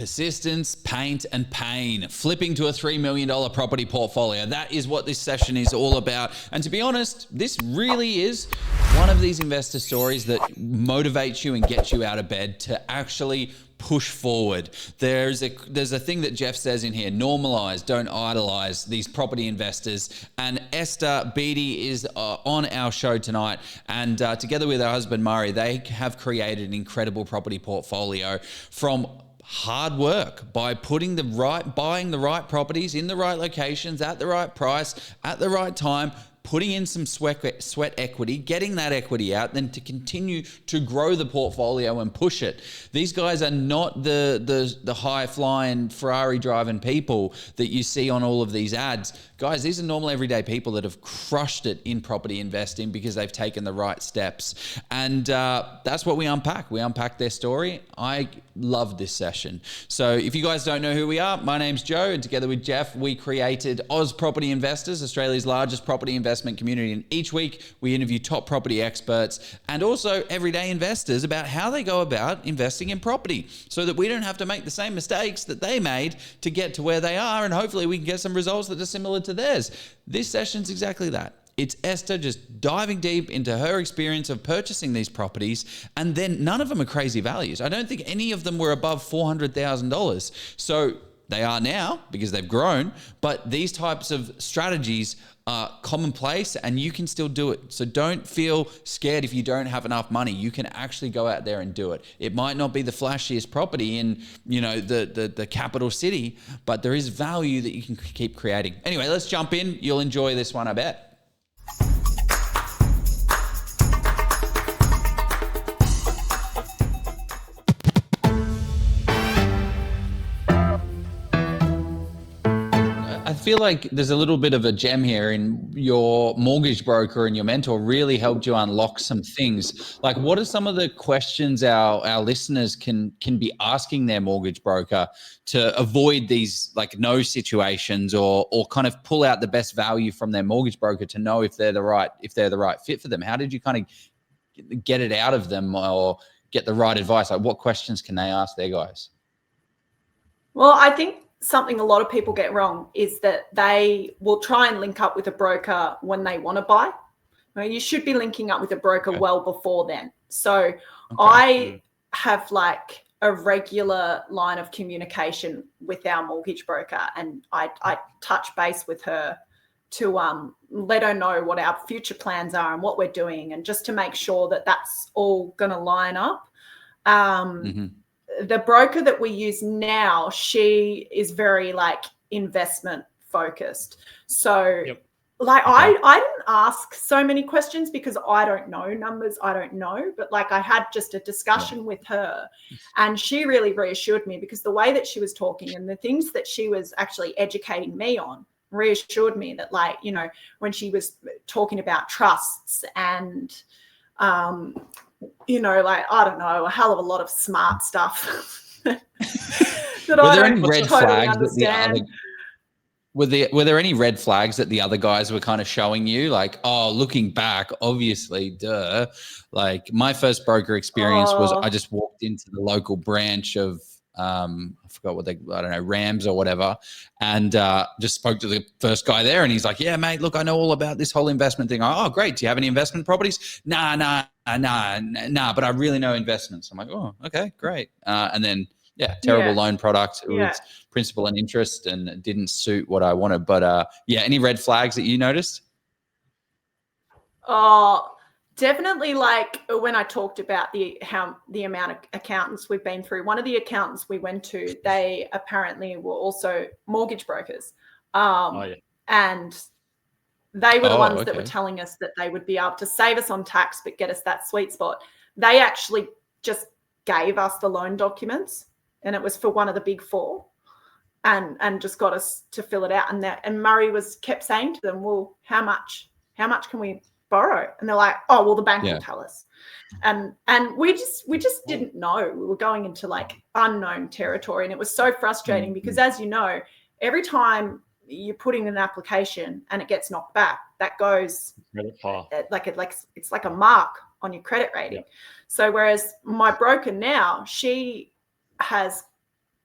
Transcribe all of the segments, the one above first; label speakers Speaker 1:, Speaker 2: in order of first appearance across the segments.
Speaker 1: Persistence, paint, and pain. Flipping to a $3 million property portfolio. That is what this session is all about. And to be honest, this really is one of these investor stories that motivates you and gets you out of bed to actually push forward. There's a thing that Jeff says in here: normalize, don't idolize these property investors. And Ester Beattie is on our show tonight, and together with her husband Murray, they have created an incredible property portfolio from hard work by buying the right properties in the right locations at the right price at the right time, putting in some sweat equity, getting that equity out, then to continue to grow the portfolio and push it. These guys are not the high-flying, Ferrari-driving people that you see on all of these ads. Guys, these are normal, everyday people that have crushed it in property investing because they've taken the right steps. And that's what we unpack. We unpack their story. I love this session. So if you guys don't know who we are, my name's Joe, and together with Jeff, we created Oz Property Investors, Australia's largest property investment community. And each week we interview top property experts and also everyday investors about how they go about investing in property so that we don't have to make the same mistakes that they made to get to where they are, and hopefully we can get some results that are similar to theirs. This session's exactly that. It's Ester just diving deep into her experience of purchasing these properties, and then none of them are crazy values. I don't think any of them were above $400,000. So they are now because they've grown, but these types of strategies are commonplace and you can still do it. So don't feel scared if you don't have enough money. You can actually go out there and do it. It might not be the flashiest property in, the capital city, but there is value that you can keep creating. Anyway, let's jump in. You'll enjoy this one, I bet. I feel like there's a little bit of a gem here in your mortgage broker and your mentor really helped you unlock some things. Like, what are some of the questions our listeners can be asking their mortgage broker to avoid these like no situations, or kind of pull out the best value from their mortgage broker to know if they're the right fit for them? How did you kind of get it out of them or get the right advice? Like, what questions can they ask their guys?
Speaker 2: Well, I think something a lot of people get wrong is that they will try and link up with a broker when they want to buy. You should be linking up with a broker well before then. So I have like a regular line of communication with our mortgage broker, and I touch base with her to let her know what our future plans are and what we're doing, and just to make sure that that's all going to line up. The broker that we use now, she is very like investment focused. So I didn't ask so many questions because I don't know numbers. I don't know. But like I had just a discussion with her, and she really reassured me because the way that she was talking and the things that she was actually educating me on reassured me that, like, when she was talking about trusts and, like, I don't know, a hell of a lot of smart stuff that
Speaker 1: Were there any red flags understand. Were there any red flags that the other guys were kind of showing you? Like, oh, looking back, obviously, duh. Like, my first broker experience was I just walked into the local branch of, I forgot Rams or whatever, and just spoke to the first guy there, and he's like, yeah, mate, look, I know all about this whole investment thing. Oh, great. Do you have any investment properties? Nah, but I really know investments. I'm like, oh, okay, great. And then, terrible loan product. It was principal and interest and didn't suit what I wanted. But any red flags that you noticed?
Speaker 2: Definitely, like when I talked about the amount of accountants we've been through. One of the accountants we went to, they apparently were also mortgage brokers, and they were the ones that were telling us that they would be able to save us on tax but get us that sweet spot. They actually just gave us the loan documents, and it was for one of the big four, and just got us to fill it out. And Murray kept saying to them, well, how much can we borrow? And they're like, oh, well, the bank will tell us. And we just didn't know. We were going into like unknown territory, and it was so frustrating because, as you know, every time you put in an application and it gets knocked back, that goes it's like a mark on your credit rating. So whereas my broker now, she has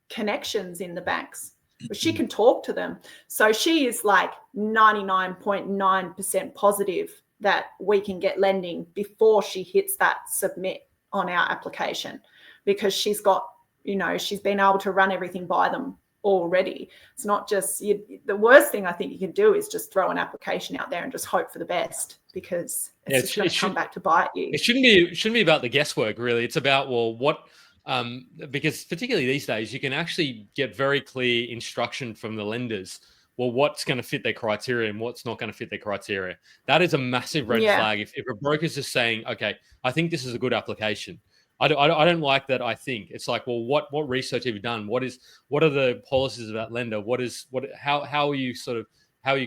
Speaker 2: connections in the banks. She can talk to them. So she is like 99.9% positive that we can get lending before she hits that submit on our application, because she's got, she's been able to run everything by them already. It's not just the worst thing I think you can do is just throw an application out there and just hope for the best, because it's just going to come back to bite you.
Speaker 3: It shouldn't be about the guesswork, really. It's about, well, what because particularly these days you can actually get very clear instruction from the lenders, well, what's going to fit their criteria and what's not going to fit their criteria. That is a massive red flag. If a broker's just saying, okay, I think this is a good application, I don't like that. I think it's like, well, what research have you done? What are the policies of that lender? How are you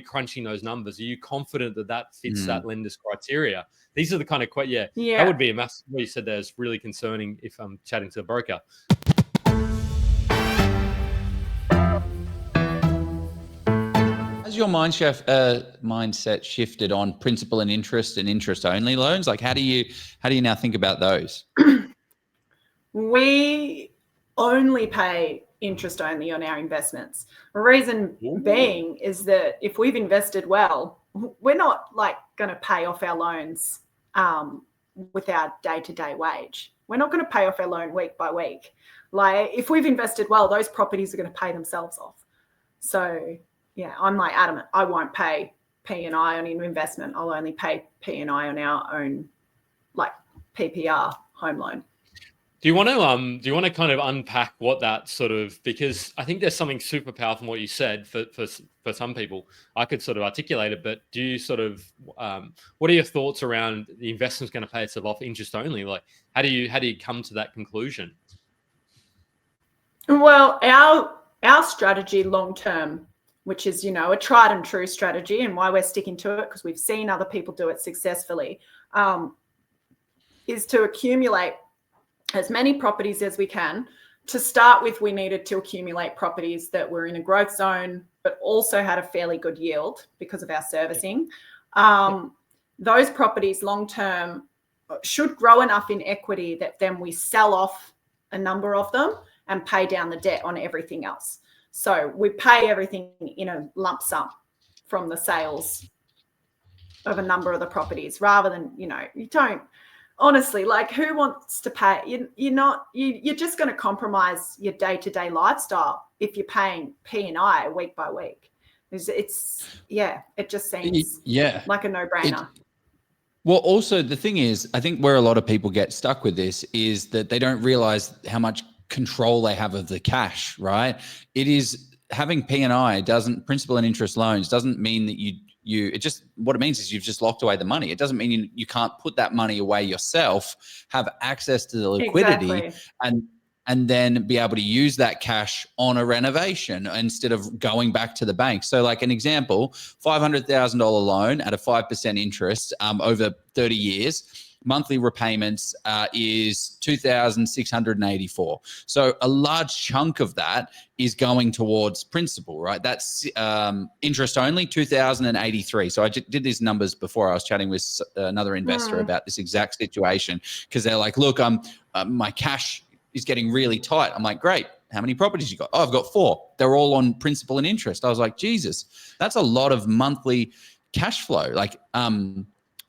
Speaker 3: crunching those numbers? Are you confident that fits that lender's criteria? These are the kind of that would be a massive. What you said there is really concerning if I'm chatting to a broker.
Speaker 1: Has your mindset shifted on principal and interest only loans? Like, how do you now think about those?
Speaker 2: We only pay interest only on our investments. The reason being is that if we've invested well, we're not like going to pay off our loans with our day-to-day wage. We're not going to pay off our loan week by week. Like, if we've invested well, those properties are going to pay themselves off. So yeah, I'm like adamant. I won't pay P&I on an investment. I'll only pay P&I on our own, like PPR home loan.
Speaker 3: Do you want to kind of unpack what that sort of, because I think there's something super powerful in what you said for some people. I could sort of articulate it, but do you sort of, what are your thoughts around the investment's going to pay itself off interest only? Like, how do you come to that conclusion?
Speaker 2: Well, our strategy long term, which is, a tried and true strategy, and why we're sticking to it, because we've seen other people do it successfully, is to accumulate as many properties as we can. To start with, we needed to accumulate properties that were in a growth zone, but also had a fairly good yield because of our servicing. Those properties long-term should grow enough in equity that then we sell off a number of them and pay down the debt on everything else. So we pay everything in a lump sum from the sales of a number of the properties, rather than, you don't, honestly, like, who wants to pay? You're just going to compromise your day-to-day lifestyle if you're paying P&I week by week. It just seems like a no-brainer.
Speaker 1: Well, also the thing is, I think where a lot of people get stuck with this is that they don't realize how much control they have of the cash, right? It is having P&I principal and interest loans doesn't mean that what it means is you've just locked away the money. It doesn't mean you can't put that money away yourself, have access to the liquidity, and then be able to use that cash on a renovation instead of going back to the bank. So like an example, $500,000 loan at a 5% interest over 30 years. Monthly repayments is $2,684. So a large chunk of that is going towards principal, right? That's interest only, $2,083. So I did these numbers before. I was chatting with another investor about this exact situation, because they're like, look, my cash is getting really tight. I'm like, great. How many properties you got? Oh, I've got 4. They're all on principal and interest. I was like, Jesus, that's a lot of monthly cash flow. Like,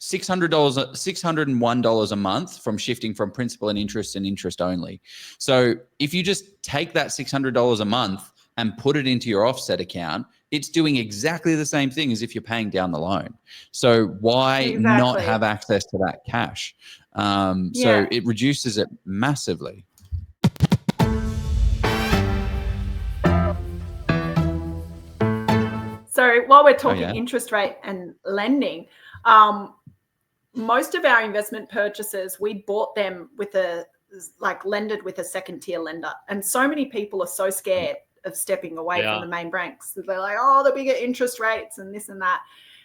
Speaker 1: $601 a month from shifting from principal and interest only. So if you just take that $600 a month and put it into your offset account, it's doing exactly the same thing as if you're paying down the loan. So why not have access to that cash? So it reduces it massively.
Speaker 2: So while we're talking interest rate and lending, most of our investment purchases, we bought them with lended with a second tier lender. And so many people are so scared of stepping away from the main banks. They're like, oh, the bigger interest rates and this and that.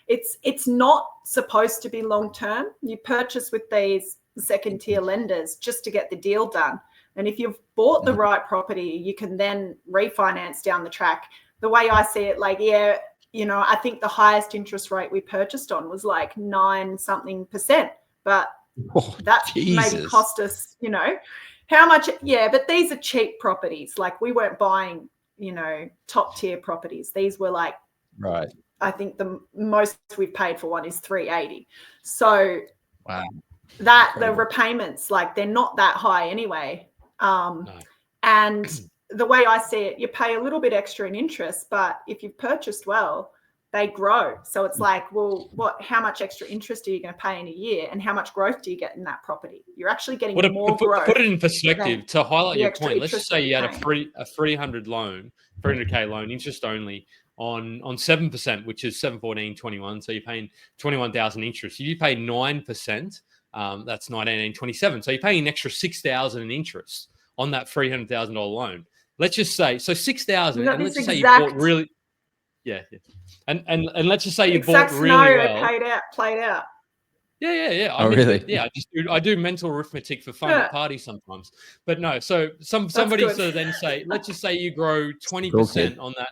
Speaker 2: It's not supposed to be long-term. You purchase with these second tier lenders just to get the deal done. And if you've bought the right property, you can then refinance down the track. The way I see it, I think the highest interest rate we purchased on was like 9-something%, but that maybe cost us, How much? Yeah, but these are cheap properties. Like we weren't buying, top tier properties. These were like,
Speaker 1: right.
Speaker 2: I think the most we've paid for one is 380. So
Speaker 1: Wow.
Speaker 2: that
Speaker 1: Incredible.
Speaker 2: the repayments, like they're not that high anyway.
Speaker 3: No.
Speaker 2: And the way I see it, you pay a little bit extra in interest, but if you've purchased well, they grow. So it's like, well, how much extra interest are you going to pay in a year, and how much growth do you get in that property? You're actually getting more growth.
Speaker 3: Put it in perspective to highlight your point. Let's just say you had a 300 loan, 300K loan, interest only on 7%, which is 714.21. So you're paying 21,000 interest. If you pay 9%, that's 1927. So you're paying an extra 6,000 in interest on that $300,000 loan. Let's just say 6,000, and let's just say you bought really. Yeah. And let's just say you bought really well.
Speaker 2: Played out.
Speaker 3: Yeah.
Speaker 1: Really?
Speaker 3: Yeah, I do mental arithmetic for fun at parties sometimes. But no, so somebody sort of then say, let's just say you grow 20% on that,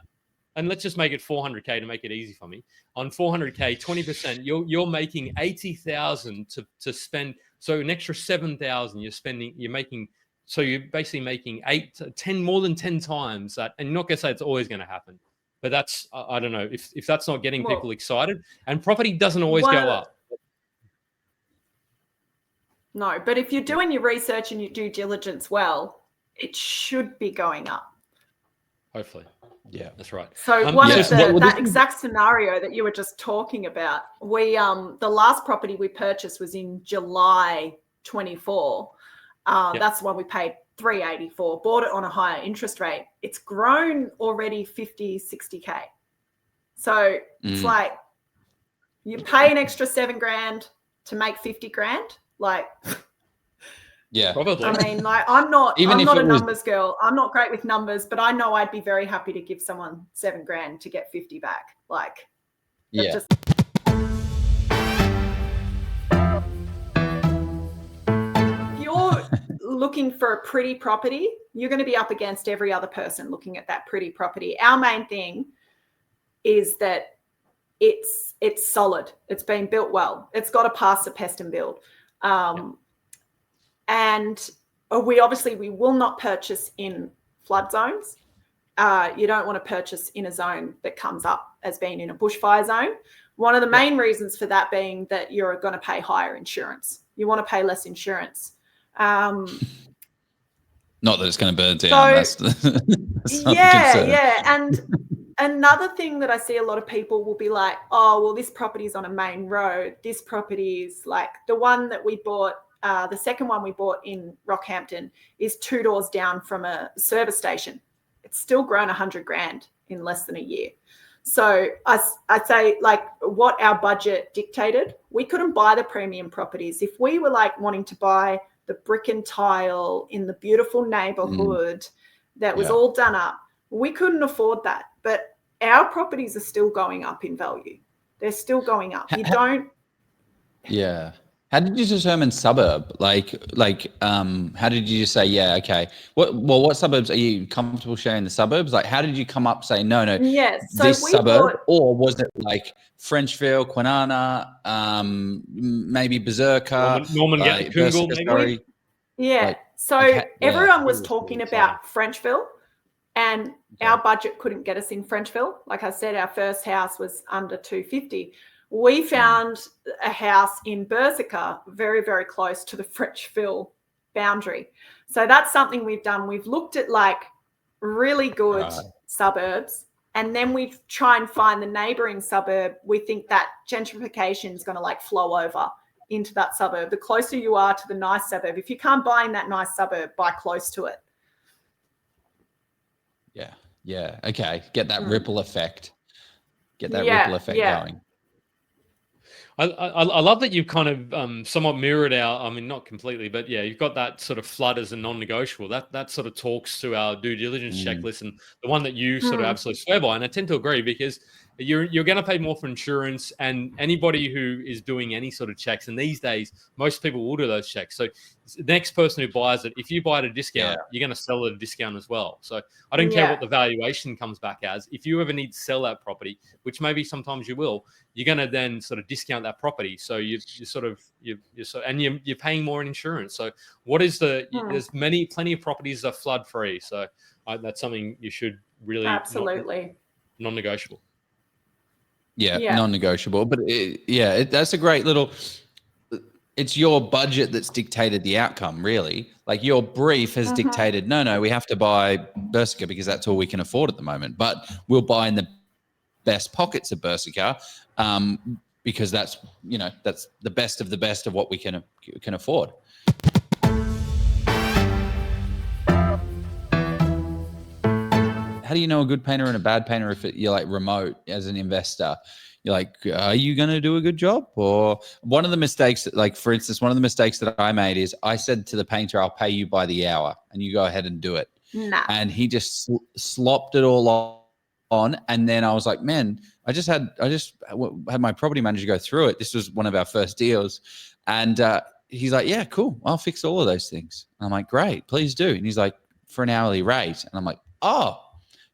Speaker 3: and let's just make it 400K to make it easy for me. On 400K, 20%, you're making 80,000 to spend. So an extra 7,000 you're making. So you're basically making 10 more than 10 times that. And you're not going to say it's always going to happen. But that's, I don't know, if that's not getting people excited, and property doesn't always go up.
Speaker 2: No, but if you're doing your research and your due diligence well, it should be going up.
Speaker 3: Hopefully. Yeah, that's right.
Speaker 2: So that exact scenario that you were just talking about, the last property we purchased was in July 24. That's the one we paid 384, bought it on a higher interest rate. It's grown already 50, 60K. So it's like you pay an extra $7,000 to make 50 grand. Like,
Speaker 1: yeah,
Speaker 3: probably.
Speaker 2: I mean, like, I'm not a numbers girl. I'm not great with numbers, but I know I'd be very happy to give someone $7,000 to get 50 back. Like,
Speaker 1: yeah.
Speaker 2: Looking for a pretty property, you're going to be up against every other person looking at that pretty property. Our main thing is that it's solid. It's been built well. It's got to pass the pest and build. And we will not purchase in flood zones. You don't want to purchase in a zone that comes up as being in a bushfire zone. One of the main reasons for that being that you're going to pay higher insurance. You want to pay less insurance.
Speaker 1: Not that it's going to burn down. That's
Speaker 2: yeah. And another thing that I see a lot of people will be like, oh, well, this property is on a main road. This property is like the one that we bought. The second one we bought in Rockhampton is 2 doors down from a service station. It's still grown $100,000 in less than a year. So I'd say, like, what our budget dictated, we couldn't buy the premium properties. If we were like wanting to buy the brick and tile in the beautiful neighborhood that was all done up, we couldn't afford that. But our properties are still going up in value. They're still going up.
Speaker 1: Yeah. How did you determine suburb? Like, how did you just say, yeah, okay. What suburbs are you comfortable sharing the suburbs? Like, how did you come up saying, no,
Speaker 2: so
Speaker 1: this suburb, or was it like Frenchville, Kwinana, maybe Berserker,
Speaker 3: Norman
Speaker 1: like,
Speaker 3: Kungl, maybe?
Speaker 2: Yeah. Everyone was talking about Frenchville, and our budget couldn't get us in Frenchville. Like I said, our first house was under 250. We found a house in Berserker very, very close to the Frenchville boundary. So that's something we've done. We've looked at like really good suburbs, and then we try and find the neighboring suburb. We think that gentrification is going to like flow over into that suburb. The closer you are to the nice suburb, if you can't buy in that nice suburb, buy close to it.
Speaker 1: Yeah. Okay. Get that ripple effect. Ripple effect going.
Speaker 3: I love that you've kind of somewhat mirrored our, I mean, not completely, but yeah, you've got that sort of flood as a non-negotiable. That sort of talks to our due diligence checklist, and the one that you sort of absolutely swear by. And I tend to agree, because you're going to pay more for insurance, and anybody who is doing any sort of checks, and these days most people will do those checks. So the next person who buys it, if you buy it at a discount, you're going to sell it at a discount as well. So I don't care what the valuation comes back as. If you ever need to sell that property, which maybe sometimes you will, you're going to then sort of discount that property. So you're paying more in insurance. So what is there's plenty of properties are flood free. So that's something you should really
Speaker 2: absolutely
Speaker 3: non-negotiable.
Speaker 1: Yeah, non-negotiable. But that's a great little. It's your budget that's dictated the outcome, really. Like your brief has dictated, no, we have to buy Berserker because that's all we can afford at the moment. But we'll buy in the best pockets of Berserker because that's the best of what we can afford. How do you know a good painter and a bad painter if you're like remote as an investor? You're like, are you going to do a good job? Or one of the mistakes, like for instance, one of the mistakes that I made is I said to the painter, I'll pay you by the hour and you go ahead and do it.
Speaker 2: Nah.
Speaker 1: And he just slopped it all on. And then I was like, man, I just had my property manager go through it. This was one of our first deals. And he's like, yeah, cool. I'll fix all of those things. And I'm like, great, please do. And he's like, for an hourly rate. And I'm like, oh,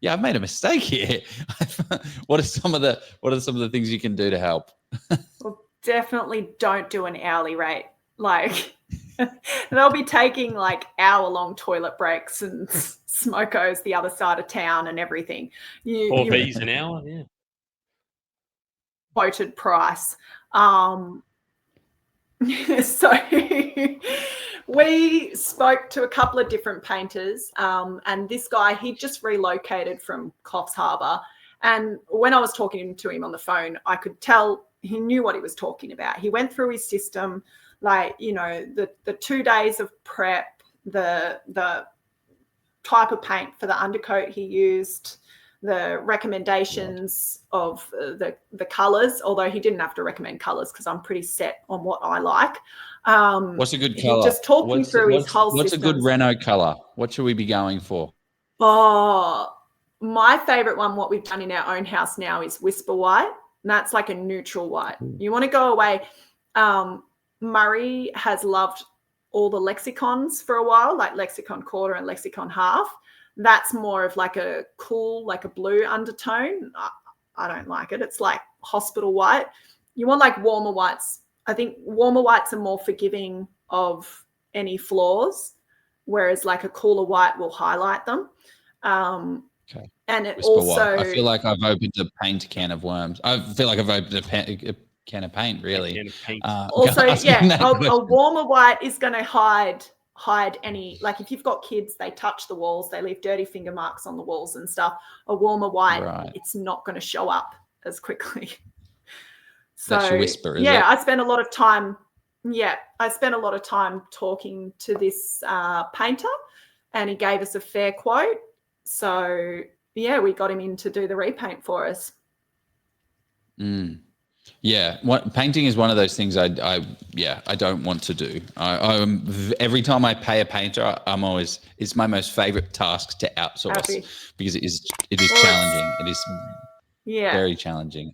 Speaker 1: yeah, I've made a mistake here. What are some of the things you can do to help?
Speaker 2: Well, definitely don't do an hourly rate. Like they'll be taking like hour-long toilet breaks and smokos the other side of town and everything.
Speaker 3: Or fees an hour, yeah.
Speaker 2: Quoted price. So we spoke to a couple of different painters, and this guy, he just relocated from Coffs Harbour. And when I was talking to him on the phone, I could tell he knew what he was talking about. He went through his system, like, the 2 days of prep, the type of paint for the undercoat he used, the recommendations of the colors, although he didn't have to recommend colors because I'm pretty set on what I like.
Speaker 1: What's a good color?
Speaker 2: Just talking through his whole system.
Speaker 1: What's a good reno color? What should we be going for?
Speaker 2: Oh, my favorite one, what we've done in our own house now, is Whisper White. And that's like a neutral white. You want to go away. Murray has loved all the lexicons for a while, like lexicon quarter and lexicon half. That's more of like a cool, like a blue undertone. I don't like it. It's like hospital white. You want like warmer whites. I think warmer whites are more forgiving of any flaws, whereas like a cooler white will highlight them.
Speaker 1: Okay.
Speaker 2: And it
Speaker 1: Whisper
Speaker 2: also...
Speaker 1: white. I feel like I've opened a paint can of worms. I feel like I've opened a can of paint, really.
Speaker 2: Also, a warmer white is going to hide any, like if you've got kids, they touch the walls, they leave dirty finger marks on the walls and stuff. A warmer white, It's not going to show up as quickly. So
Speaker 1: that's your Whisper, is it?
Speaker 2: I spent a lot of time talking to this painter, and he gave us a fair quote. So we got him in to do the repaint for us.
Speaker 1: Yeah, painting is one of those things I don't want to do. Every time I pay a painter, it's my most favorite task to outsource because it is challenging. It is very challenging.